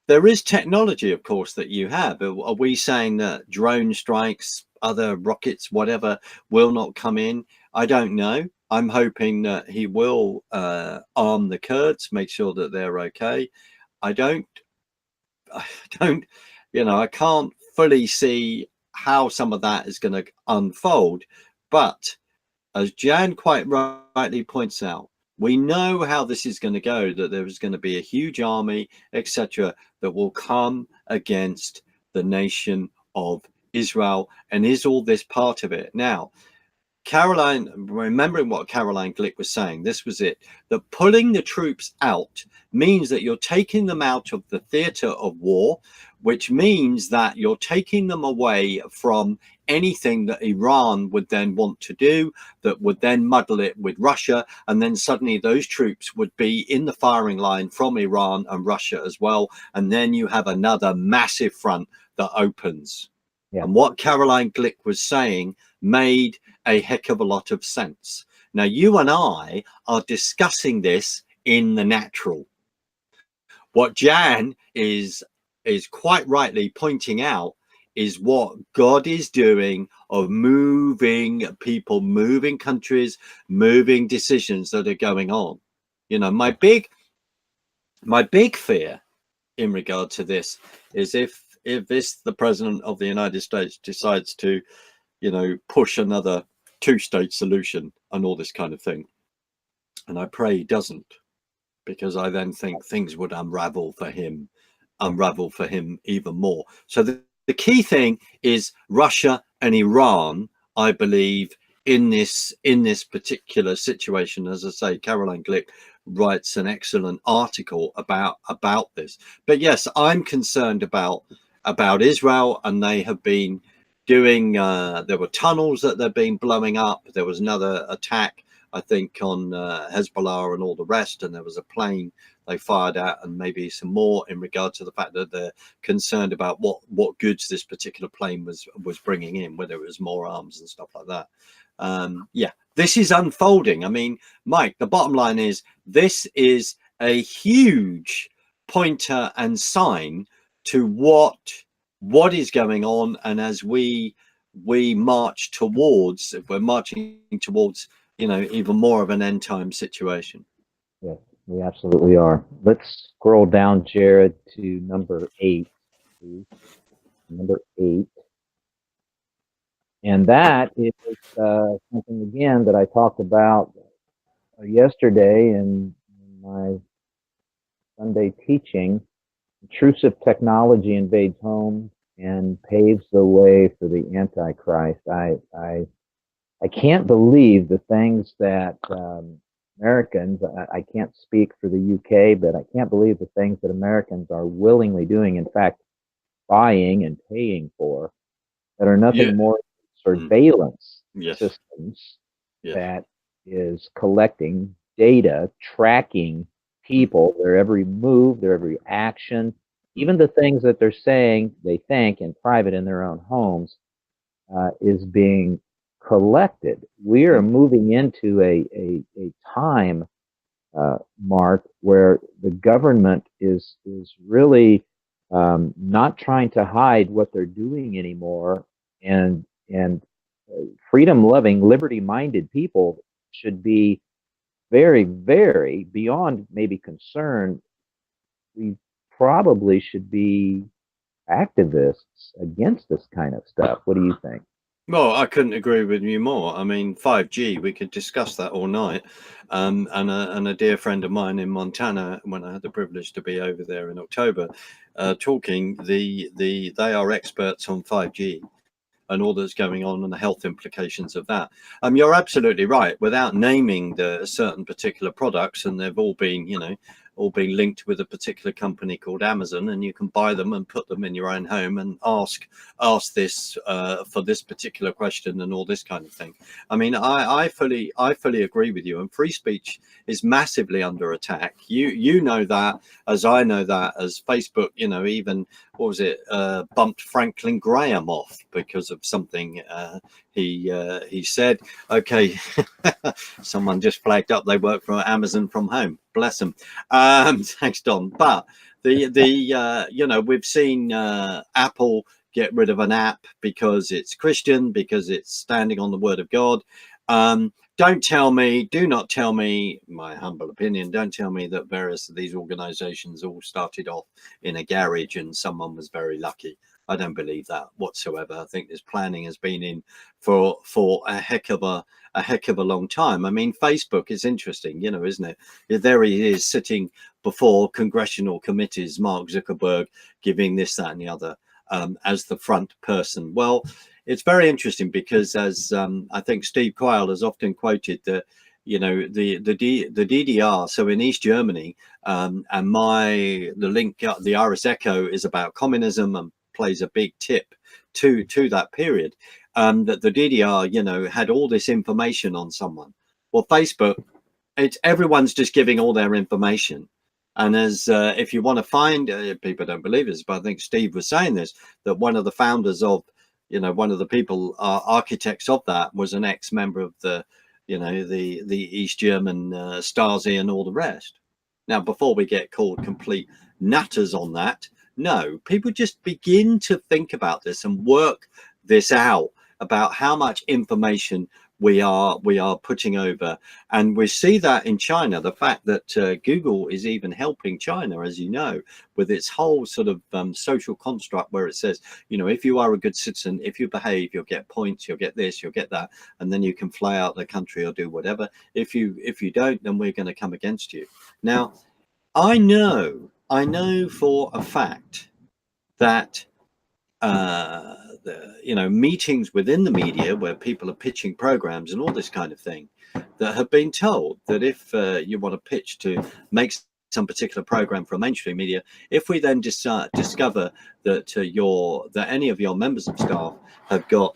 there is technology, of course, that you have. Are we saying that drone strikes, other rockets, whatever, will not come in? I don't know. I'm hoping that he will arm the Kurds, make sure that they're okay. I can't fully see how some of that is going to unfold. But as Jan quite rightly points out, we know how this is going to go, that there is going to be a huge army, etc., that will come against the nation of Israel. And is all this part of it? Now, Caroline, remembering what Caroline Glick was saying, this was it, that pulling the troops out means that you're taking them out of the theater of war, which means that you're taking them away from anything that Iran would then want to do, that would then muddle it with Russia, and then suddenly those troops would be in the firing line from Iran and Russia as well, and then you have another massive front that opens. Yeah. And what Caroline Glick was saying made a heck of a lot of sense. Now, you and I are discussing this in the natural. What Jan is quite rightly pointing out is what God is doing, of moving people, moving countries, moving decisions that are going on. You know, my big fear in regard to this is if this the president of the United States decides to, you know, push another two-state solution and all this kind of thing, and I pray he doesn't, because I then think things would unravel for him even more. So the key thing is Russia and Iran, I believe, in this particular situation. As I say, Caroline Glick writes an excellent article about this. But yes, I'm concerned about Israel, and they have been doing there were tunnels that they've been blowing up. There was another attack, I think, on Hezbollah and all the rest, and there was a plane they fired at, and maybe some more in regard to the fact that they're concerned about what goods this particular plane was bringing in, whether it was more arms and stuff like that. Yeah, this is unfolding. I mean, Mike, the bottom line is this is a huge pointer and sign to what is going on, and as we march towards, if we're marching towards, you know, even more of an end time situation. Yes, we absolutely are. Let's scroll down, Jared, to number 8, please. Number 8. And that is something, again, that I talked about yesterday in my Sunday teaching. Intrusive technology invades homes and paves the way for the Antichrist. I can't believe the things that Americans, I can't speak for the UK, but I can't believe the things that Americans are willingly doing, in fact, buying and paying for, that are nothing more than surveillance systems that is collecting data, tracking people, their every move, their every action, even the things that they're saying they think in private in their own homes is being collected. We are moving into a time, Mark, where the government is really not trying to hide what they're doing anymore, and freedom-loving, liberty-minded people should be very, very beyond maybe concerned. We probably should be activists against this kind of stuff. What do you think? Well, I couldn't agree with you more. I mean, 5G, we could discuss that all night. And a dear friend of mine in Montana, when I had the privilege to be over there in October, talking, they are experts on 5G and all that's going on and the health implications of that. You're absolutely right. Without naming the certain particular products, and they've all been, you know, all being linked with a particular company called Amazon, and you can buy them and put them in your own home and ask this for this particular question and all this kind of thing. I mean, I fully agree with you, and free speech is massively under attack. You know that, as I know that, as Facebook, you know, even what was it, bumped Franklin Graham off because of something he said. Okay, someone just flagged up they work for Amazon from home. Bless them. Thanks, Don. But you know, we've seen Apple get rid of an app because it's Christian, because it's standing on the word of God. Do not tell me, my humble opinion, don't tell me that various of these organizations all started off in a garage and someone was very lucky. I don't believe that whatsoever. I think this planning has been in for a heck of a long time. I mean, Facebook is interesting, you know, isn't it? There he is sitting before congressional committees, Mark Zuckerberg, giving this, that, and the other as the front person. Well, it's very interesting because, as I think Steve Quayle has often quoted, that, you know, the DDR, so in East Germany, and the link, the Iris Echo, is about communism and plays a big tip to that period, that the DDR, you know, had all this information on someone. Well, Facebook, everyone's just giving all their information. And as if you want to find, people don't believe this, but I think Steve was saying this, that one of the founders of, you know, one of the people, architects of that, was an ex-member of the, you know, the East German Stasi and all the rest. Now, before we get called complete nutters on that, no, people just begin to think about this and work this out, about how much information we are putting over. And we see that in China, the fact that Google is even helping China, as you know, with its whole sort of social construct, where it says, you know, if you are a good citizen, if you behave, you'll get points, you'll get this, you'll get that, and then you can fly out the country or do whatever. If you don't, then we're going to come against you. Now, I know for a fact that you know, meetings within the media where people are pitching programs and all this kind of thing, that have been told that if you want to pitch to make some particular program for mainstream media, if we then discover that that any of your members of staff have got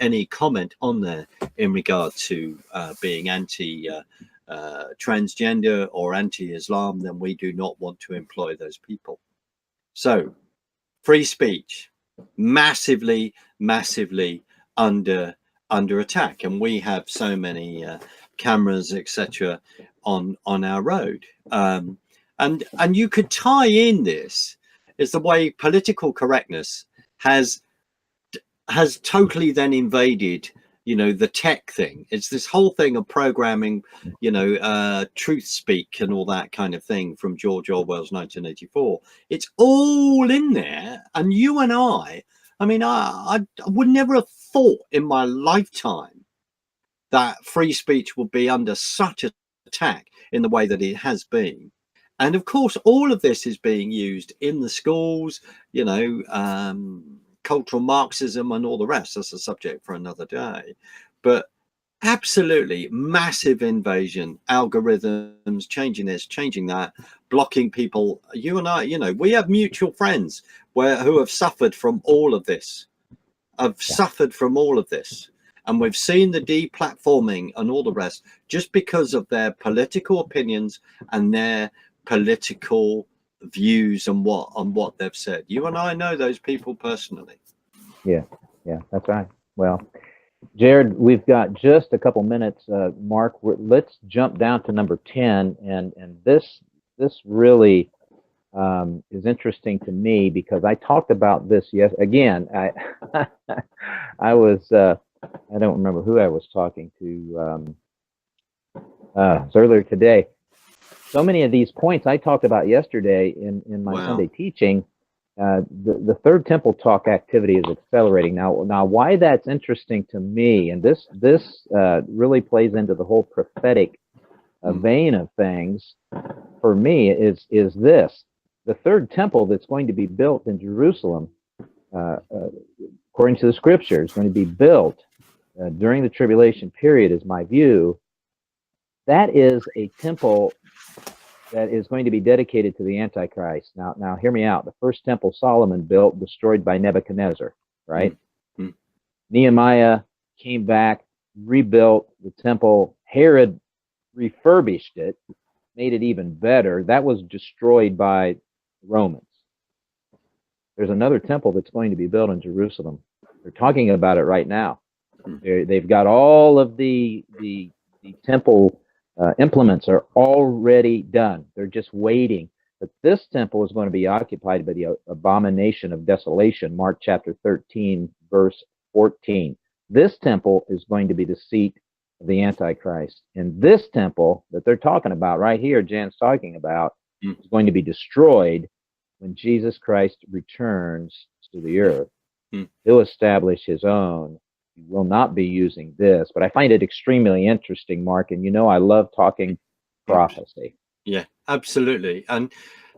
any comment on there in regard to being anti transgender or anti-Islam, then we do not want to employ those people. So free speech massively under attack, and we have so many cameras, etc., on our road, and you could tie in this is the way political correctness has totally then invaded, you know, the tech thing. It's this whole thing of programming, you know, truth speak and all that kind of thing from George Orwell's 1984. It's all in there. And you and I mean, I would never have thought in my lifetime that free speech would be under such attack in the way that it has been. And of course, all of this is being used in the schools, you know, cultural Marxism and all the rest. That's a subject for another day. But absolutely massive invasion, algorithms, changing this, changing that, blocking people. You and I, you know, we have mutual friends who have suffered from all of this, suffered from all of this. And we've seen the deplatforming and all the rest just because of their political opinions and their political views and what they've said. You and I know those people personally. Yeah, that's right. Well, Jared, we've got just a couple minutes. Mark, let's jump down to number 10, and this really is interesting to me because I talked about this. Yes, again, I was I don't remember who I was talking to. It's earlier today. So many of these points I talked about yesterday in my Sunday teaching. The third temple talk activity is accelerating now. Why that's interesting to me, and this really plays into the whole prophetic vein of things for me, is this: the third temple that's going to be built in Jerusalem, according to the Scripture, is going to be built during the tribulation period, is my view. That is a temple that is going to be dedicated to the Antichrist. Now, hear me out. The first temple Solomon built, destroyed by Nebuchadnezzar, right? Mm-hmm. Nehemiah came back, rebuilt the temple. Herod refurbished it, made it even better. That was destroyed by the Romans. There's another temple that's going to be built in Jerusalem. They're talking about it right now. They've got all of the temple implements are already done. They're just waiting. But this temple is going to be occupied by the abomination of desolation, Mark chapter 13, verse 14. This temple is going to be the seat of the Antichrist. And this temple that they're talking about right here, Jan's talking about, is going to be destroyed when Jesus Christ returns to the earth. He'll establish his own. He will not be using this, but I find it extremely interesting, Mark. And you know, I love talking prophecy. Yeah, absolutely. And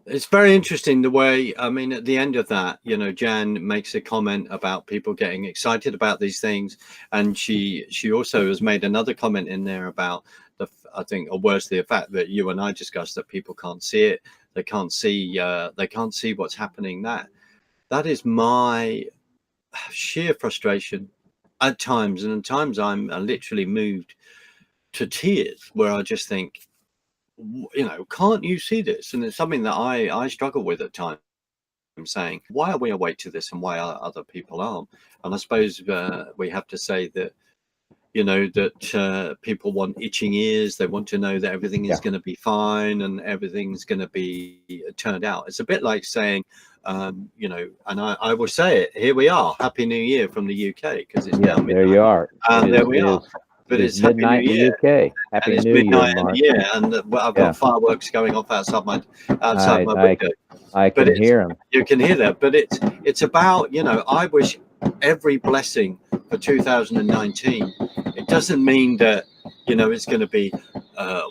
it's very interesting the way, I mean, at the end of that, you know, Jan makes a comment about people getting excited about these things. And she also has made another comment in there about I think, or worse, the fact that you and I discussed, that people can't see it. They can't see what's happening. That is my sheer frustration at times, and at times I'm literally moved to tears, where I just think, you know, can't you see this? And it's something that I struggle with at times. I'm saying, why are we awake to this and why other people aren't? And I suppose we have to say that, you know, that people want itching ears. They want to know that everything is going to be fine and everything's going to be turned out. It's a bit like saying, you know, and I will say it, here we are, Happy New Year from the UK, because it's down midnight. There you are. And there we are. but It it's is Happy New midnight in Year. the UK. And Happy it's New Year, midnight in Mark. the year, and well, I've got Yeah. fireworks going off outside my I window. I But can hear him. you can hear that. But it's about, you know, I wish every blessing for 2019. It doesn't mean that, you know, it's going to be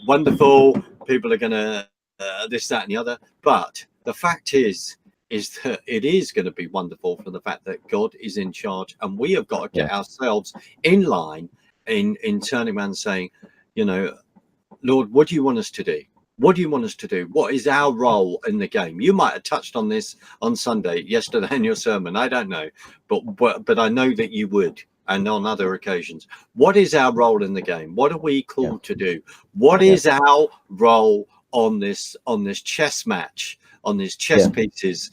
wonderful. People are going to this, that, and the other. But the fact is that it is going to be wonderful for the fact that God is in charge, and we have got to get ourselves in line in turning around and saying, you know, Lord, what do you want us to do? What do you want us to do? What is our role in the game? You might have touched on this on Sunday, yesterday in your sermon. I don't know, but I know that you would, and on other occasions. What is our role in the game? What are we called to do? What is our role on this chess match, on these chess pieces,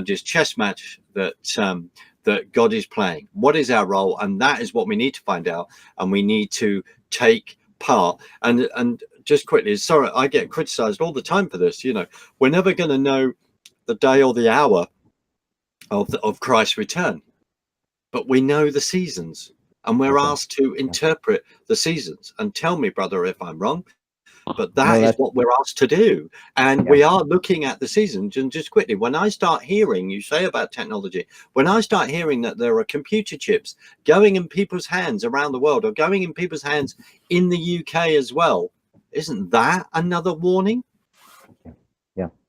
this chess match that that God is playing? What is our role? And that is what we need to find out, and we need to take part. And just quickly, sorry, I get criticized all the time for this. You know, we're never going to know the day or the hour of Christ's return, but we know the seasons, and we're asked to interpret the seasons. And tell me, brother, if I'm wrong, but that is what we're asked to do. And we are looking at the seasons. And just quickly, when I start hearing you say about technology, when I start hearing that there are computer chips going in people's hands around the world, or going in people's hands in the UK as well, isn't that another warning?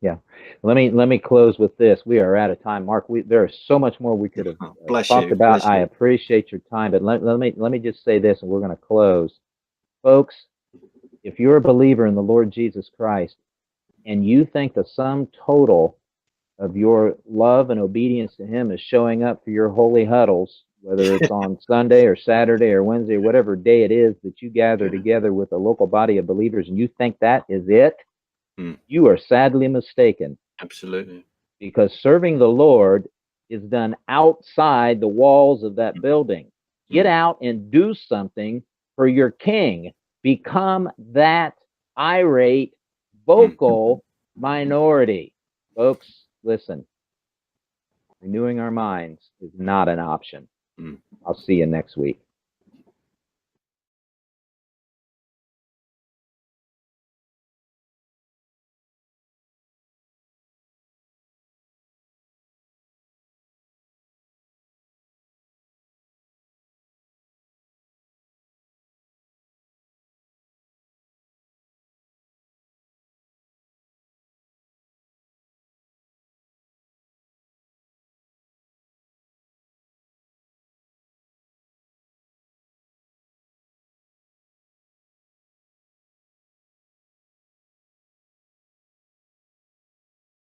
Yeah. Let me close with this. We are out of time, Mark. There is so much more we could have talked about. I appreciate your time, but let me just say this, and we're going to close, folks. If you're a believer in the Lord Jesus Christ, and you think the sum total of your love and obedience to Him is showing up for your holy huddles, whether it's on Sunday or Saturday or Wednesday, or whatever day it is that you gather together with a local body of believers, and you think that is it, you are sadly mistaken. Absolutely. Because serving the Lord is done outside the walls of that building. Get out and do something for your King. Become that irate, vocal minority. Folks, listen. Renewing our minds is not an option. I'll see you next week.